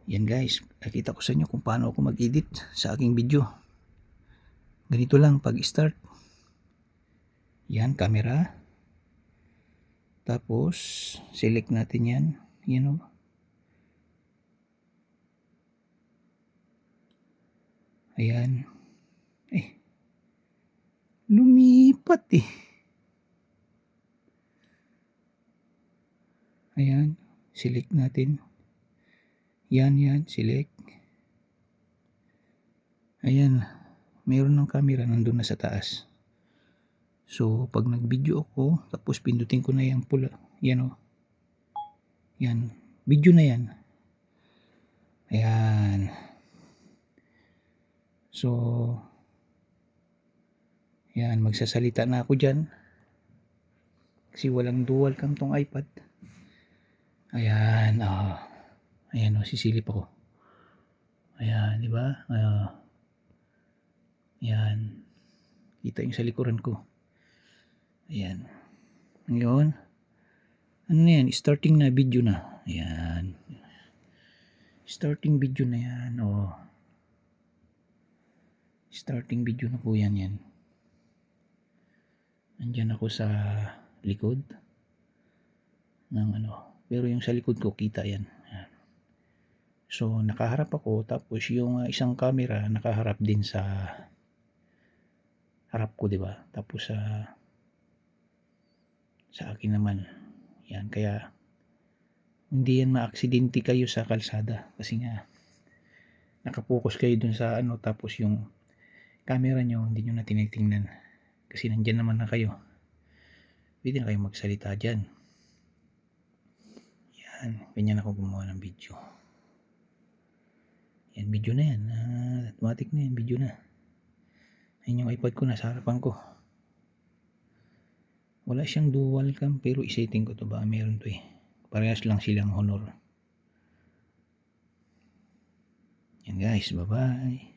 Yan guys, nakita ko sa inyo kung paano ako mag-edit sa aking video. Ganito lang pag start. Yan, camera. Tapos select natin yan. Yan o. Ayan. Lumipat eh. Ayan, select natin. Yan, select. Ayan, mayroon ng camera nandun na sa taas. So, pag nag-video ako, tapos pindutin ko na yung pula. Yan o. Yan, video na yan. Ayan. So, yan, magsasalita na ako dyan. Kasi walang dual cam tong iPad. Ayan, ayan o, sisilip ako. Ayan, di ba? Ayan. Kita yung sa likuran ko. Ayan. Ngayon, ano na yan? Starting na video na. Ayan. Starting video na yan. Oh. Starting video na po yan. Nandyan ako sa likod ng ano. Pero yung sa likod ko, kita yan. Ayan. So, nakaharap ako. Tapos yung isang camera, nakaharap din sa harap ko, diba? Tapos sa akin naman. Yan, kaya hindi yan ma-aksidente kayo sa kalsada kasi nga nakapokus kayo dun sa ano, tapos yung camera nyo hindi nyo na tinitingnan kasi nandyan naman na kayo, pwede na kayo magsalita dyan. Yan, ganyan ako gumawa ng video. Yan, video na yan, automatic na yan, video na. Ayun yung iPad ko, nasa harapan ko. Wala siyang dual cam pero isetting ko to, ba meron to eh. Parehas lang silang Honor. Yan guys, bye bye.